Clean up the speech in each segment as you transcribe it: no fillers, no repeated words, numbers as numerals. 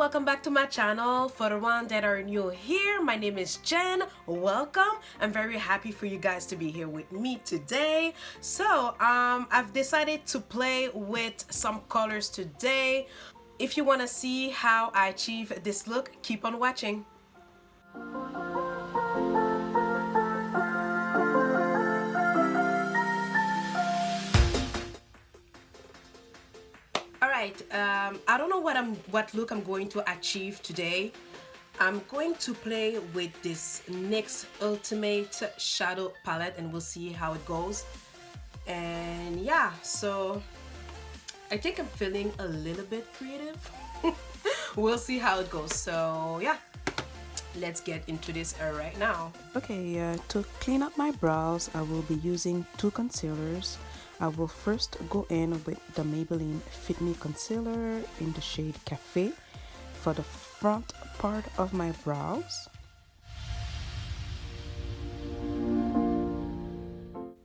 welcome back to my channel. For the ones that are new here, my name is Jen. Welcome. I'm very happy for you guys to be here with me today. So I've decided to play with some colors today. If you want to see how I achieve this look, keep on watching. Alright, I don't know what look I'm going to achieve today. I'm going to play with this NYX Ultimate Shadow Palette and we'll see how it goes. And yeah, so I think I'm feeling a little bit creative. We'll see how it goes. So yeah, let's get into this right now. Okay, to clean up my brows, I will be using two concealers. I will first go in with the Maybelline Fit Me Concealer in the shade Cafe for the front part of my brows.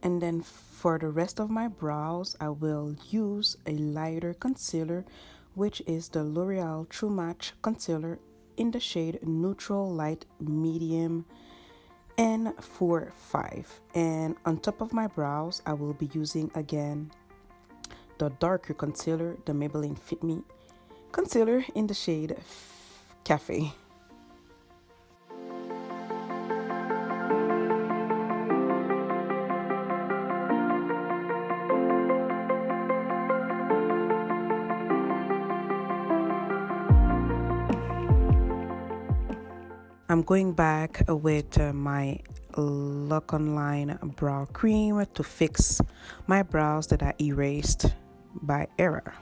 And then for the rest of my brows, I will use a lighter concealer, which is the L'Oreal True Match Concealer in the shade Neutral Light Medium N45. And on top of my brows, I will be using again the darker concealer, the Maybelline Fit Me Concealer in the shade Cafe. I'm going back with my Lock Online brow cream to fix my brows that I erased by error.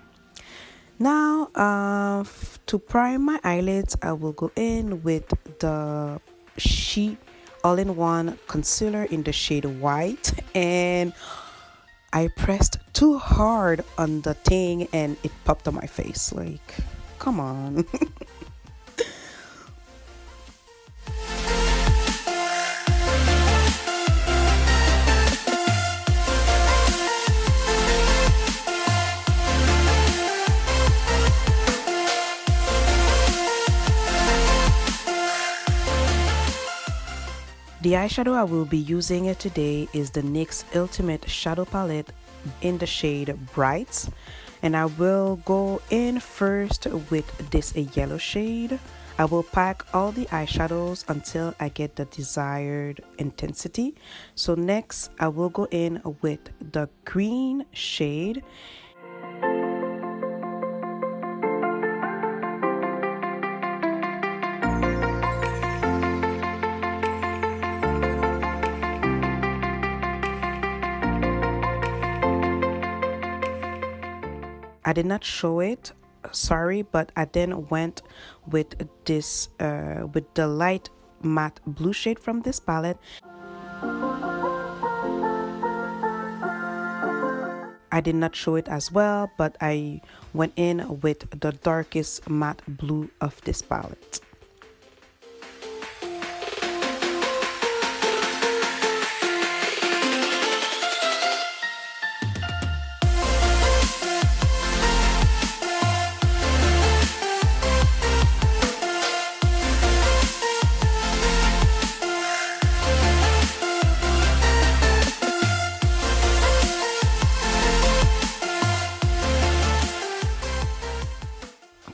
Now, to prime my eyelids, I will go in with the She All-in-One Concealer in the shade White, and I pressed too hard on the thing and it popped on my face. Like, come on. The eyeshadow I will be using today is the NYX Ultimate Shadow Palette in the shade Brights, and I will go in first with this yellow shade. I will pack all the eyeshadows until I get the desired intensity. So next I will go in with the green shade. I did not show it, sorry, but I then went with this with the light matte blue shade from this palette. I did not show it as well, but I went in with the darkest matte blue of this palette.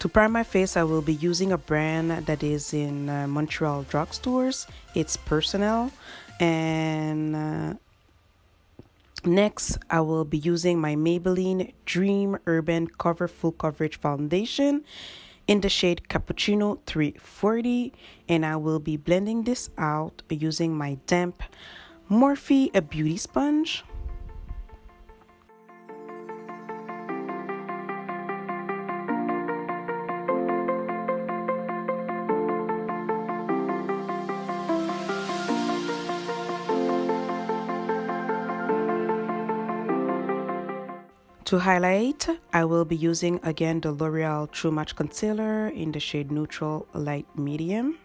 To prime my face, I will be using a brand that is in Montreal drugstores. It's Personnelle. And next, I will be using my Maybelline Dream Urban Cover Full Coverage Foundation in the shade Cappuccino 340. And I will be blending this out using my damp Morphe Beauty Sponge. To highlight, I will be using again the L'Oreal True Match Concealer in the shade Neutral Light Medium.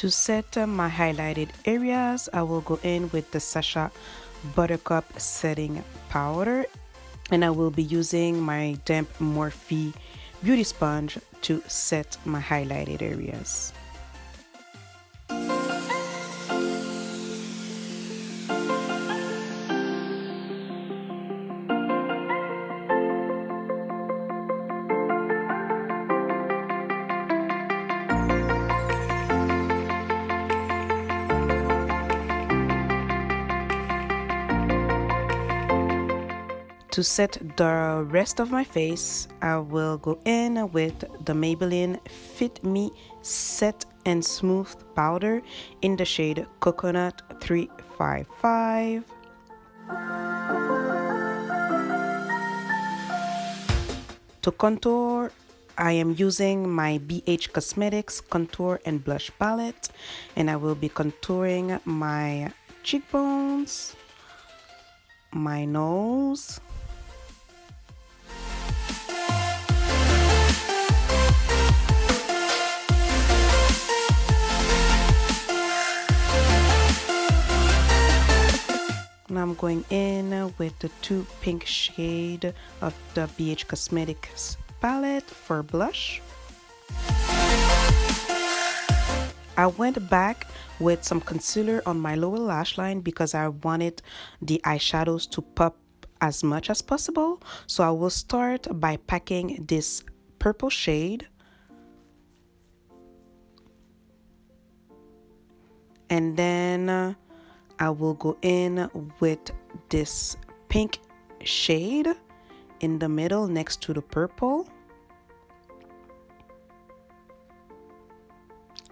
To set my highlighted areas, I will go in with the Sacha Buttercup setting powder, and I will be using my damp Morphe beauty sponge to set my highlighted areas. To set the rest of my face, I will go in with the Maybelline Fit Me Set and Smooth Powder in the shade Coconut 355. To contour, I am using my BH Cosmetics Contour and Blush Palette, and I will be contouring my cheekbones, my nose, and I'm going in with the 2 pink shade of the BH Cosmetics palette for blush. I went back with some concealer on my lower lash line because I wanted the eyeshadows to pop as much as possible. So I will start by packing this purple shade, and then I will go in with this pink shade in the middle next to the purple.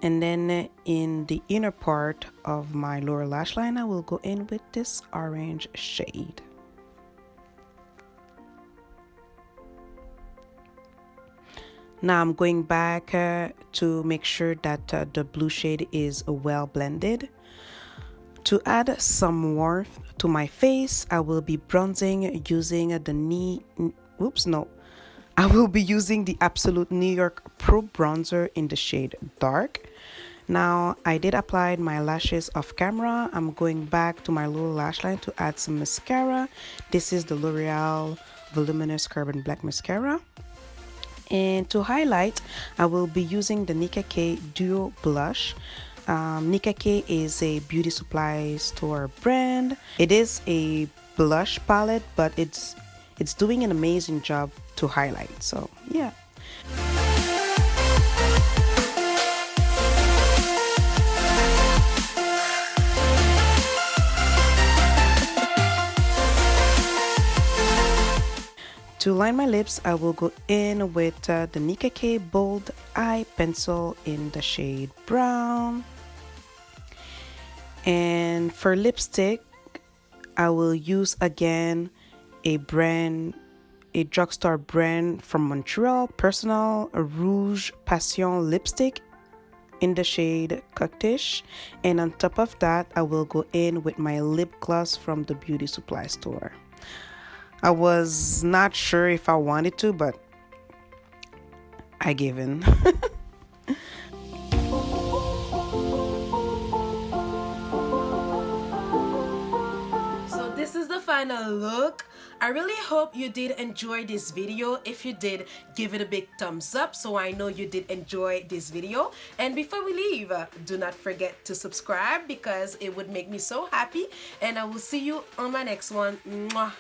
And then in the inner part of my lower lash line, I will go in with this orange shade. Now I'm going back to make sure that the blue shade is well blended. To add some warmth to my face, I will be bronzing using I will be using the Absolute New York Pro Bronzer in the shade Dark. Now, I did apply my lashes off camera. I'm going back to my lower lash line to add some mascara. This is the L'Oreal Voluminous Carbon Black Mascara. And to highlight, I will be using the Nicka K Duo Blush. Nicka K is a beauty supply store brand. It is a blush palette, but it's doing an amazing job to highlight. So yeah. To line my lips, I will go in with the Nicka K Bold Eye Pencil in the shade Brown. And for lipstick, I will use again a drugstore brand from Montreal, Personnelle Rouge Passion lipstick in the shade Cocktish. And on top of that, I will go in with my lip gloss from the beauty supply store. I was not sure if I wanted to, but I gave in. So this is the final look. I really hope you did enjoy this video. If you did, give it a big thumbs up so I know you did enjoy this video. And before we leave, do not forget to subscribe because it would make me so happy. And I will see you on my next one. Mwah.